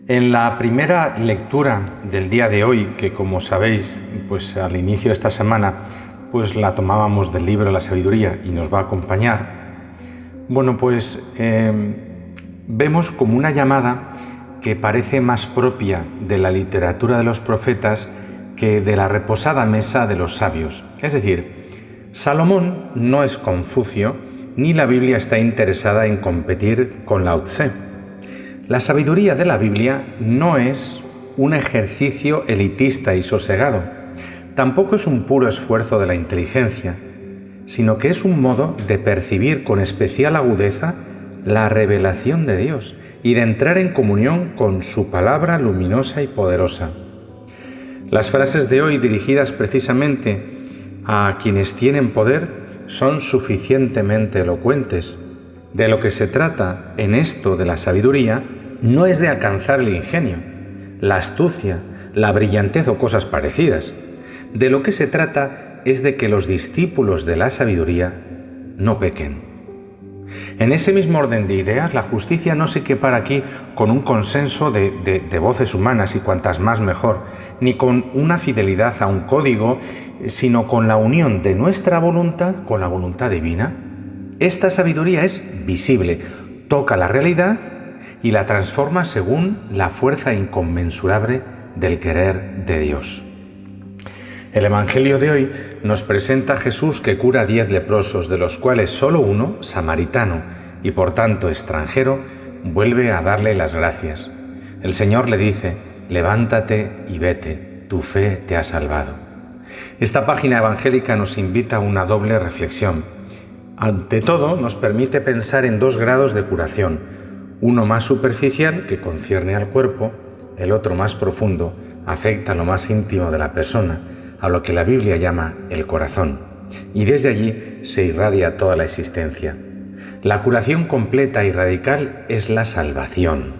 En la primera lectura del día de hoy, que como sabéis, pues al inicio de esta semana, pues la tomábamos del libro La Sabiduría y nos va a acompañar. Bueno, pues vemos como una llamada que parece más propia de la literatura de los profetas que de la reposada mesa de los sabios. Es decir, Salomón no es Confucio, ni la Biblia está interesada en competir con Lao Tse. La sabiduría de la Biblia no es un ejercicio elitista y sosegado, tampoco es un puro esfuerzo de la inteligencia, sino que es un modo de percibir con especial agudeza la revelación de Dios y de entrar en comunión con su palabra luminosa y poderosa. Las frases de hoy, dirigidas precisamente a quienes tienen poder, son suficientemente elocuentes. De lo que se trata en esto de la sabiduría no es de alcanzar el ingenio, la astucia, la brillantez o cosas parecidas. De lo que se trata es de que los discípulos de la sabiduría no pequen. En ese mismo orden de ideas, la justicia no se equipara aquí con un consenso de voces humanas y cuantas más mejor, ni con una fidelidad a un código, sino con la unión de nuestra voluntad con la voluntad divina. Esta sabiduría es visible, toca la realidad y la transforma según la fuerza inconmensurable del querer de Dios. El Evangelio de hoy nos presenta a Jesús que cura a 10 leprosos, de los cuales solo uno, samaritano y por tanto extranjero, vuelve a darle las gracias. El Señor le dice: levántate y vete, tu fe te ha salvado. Esta página evangélica nos invita a una doble reflexión. Ante todo, nos permite pensar en 2 grados de curación, uno más superficial, que concierne al cuerpo, el otro más profundo, afecta a lo más íntimo de la persona, a lo que la Biblia llama el corazón, y desde allí se irradia toda la existencia. La curación completa y radical es la salvación.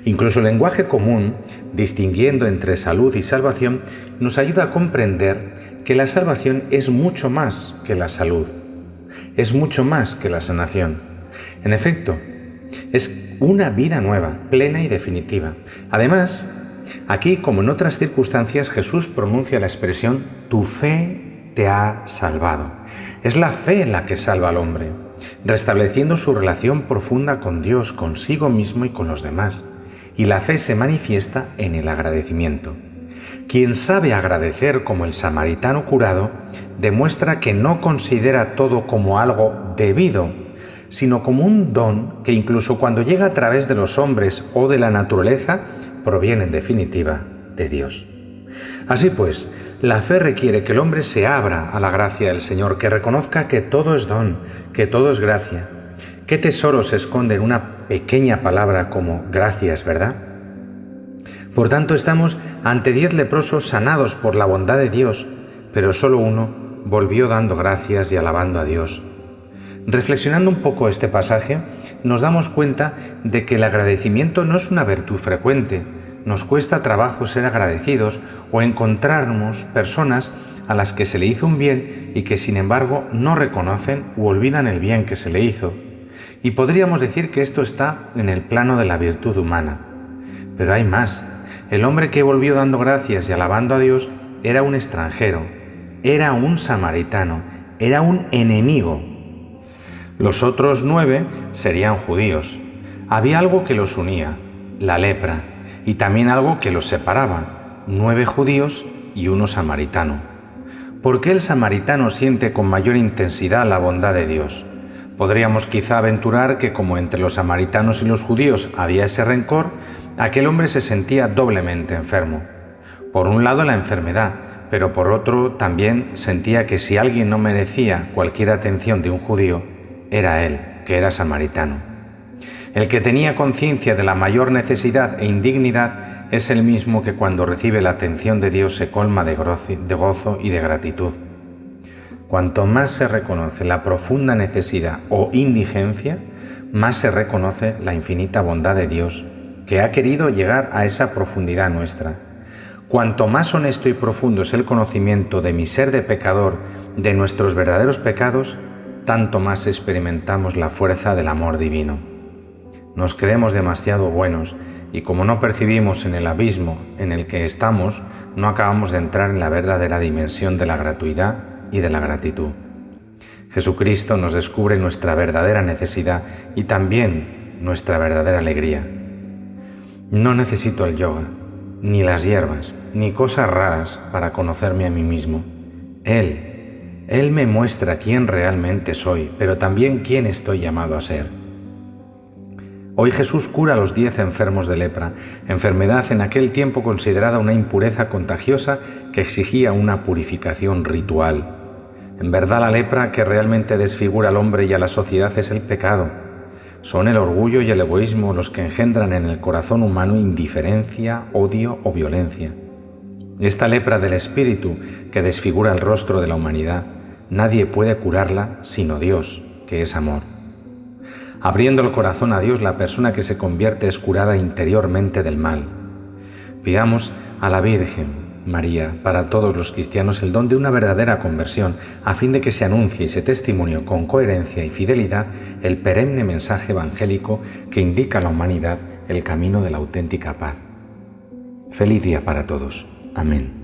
Incluso el lenguaje común, distinguiendo entre salud y salvación, nos ayuda a comprender que la salvación es mucho más que la salud, es mucho más que la sanación. En efecto, es una vida nueva, plena y definitiva. Además, aquí, como en otras circunstancias, Jesús pronuncia la expresión «tu fe te ha salvado». Es la fe la que salva al hombre, restableciendo su relación profunda con Dios, consigo mismo y con los demás. Y la fe se manifiesta en el agradecimiento. Quien sabe agradecer, como el samaritano curado, demuestra que no considera todo como algo debido, sino como un don que incluso cuando llega a través de los hombres o de la naturaleza, proviene en definitiva de Dios. Así pues, la fe requiere que el hombre se abra a la gracia del Señor, que reconozca que todo es don, que todo es gracia. ¿Qué tesoro se esconde en una pequeña palabra como gracias, verdad? Por tanto, estamos ante 10 leprosos sanados por la bondad de Dios, pero solo uno volvió dando gracias y alabando a Dios. Reflexionando un poco este pasaje, nos damos cuenta de que el agradecimiento no es una virtud frecuente. Nos cuesta trabajo ser agradecidos o encontrarnos personas a las que se le hizo un bien y que sin embargo no reconocen u olvidan el bien que se le hizo. Y podríamos decir que esto está en el plano de la virtud humana. Pero hay más. El hombre que volvió dando gracias y alabando a Dios era un extranjero, era un samaritano, era un enemigo. Los otros 9 serían judíos. Había algo que los unía, la lepra, y también algo que los separaba, 9 judíos y 1 samaritano. ¿Por qué el samaritano siente con mayor intensidad la bondad de Dios? Podríamos quizá aventurar que como entre los samaritanos y los judíos había ese rencor, aquel hombre se sentía doblemente enfermo. Por un lado la enfermedad, pero por otro también sentía que si alguien no merecía cualquier atención de un judío, era él, que era samaritano. El que tenía conciencia de la mayor necesidad e indignidad es el mismo que cuando recibe la atención de Dios se colma de gozo y de gratitud. Cuanto más se reconoce la profunda necesidad o indigencia, más se reconoce la infinita bondad de Dios, que ha querido llegar a esa profundidad nuestra. Cuanto más honesto y profundo es el conocimiento de mi ser de pecador, de nuestros verdaderos pecados, tanto más experimentamos la fuerza del amor divino. Nos creemos demasiado buenos y como no percibimos en el abismo en el que estamos, no acabamos de entrar en la verdadera dimensión de la gratuidad y de la gratitud. Jesucristo nos descubre nuestra verdadera necesidad y también nuestra verdadera alegría. No necesito el yoga, ni las hierbas, ni cosas raras para conocerme a mí mismo. Él me muestra quién realmente soy, pero también quién estoy llamado a ser. Hoy Jesús cura a los 10 enfermos de lepra, enfermedad en aquel tiempo considerada una impureza contagiosa que exigía una purificación ritual. En verdad, la lepra que realmente desfigura al hombre y a la sociedad es el pecado. Son el orgullo y el egoísmo los que engendran en el corazón humano indiferencia, odio o violencia. Esta lepra del espíritu que desfigura el rostro de la humanidad, nadie puede curarla sino Dios, que es amor. Abriendo el corazón a Dios, la persona que se convierte es curada interiormente del mal. Pidamos a la Virgen María, para todos los cristianos, el don de una verdadera conversión, a fin de que se anuncie y se testimonie con coherencia y fidelidad el perenne mensaje evangélico que indica a la humanidad el camino de la auténtica paz. Feliz día para todos. Amén.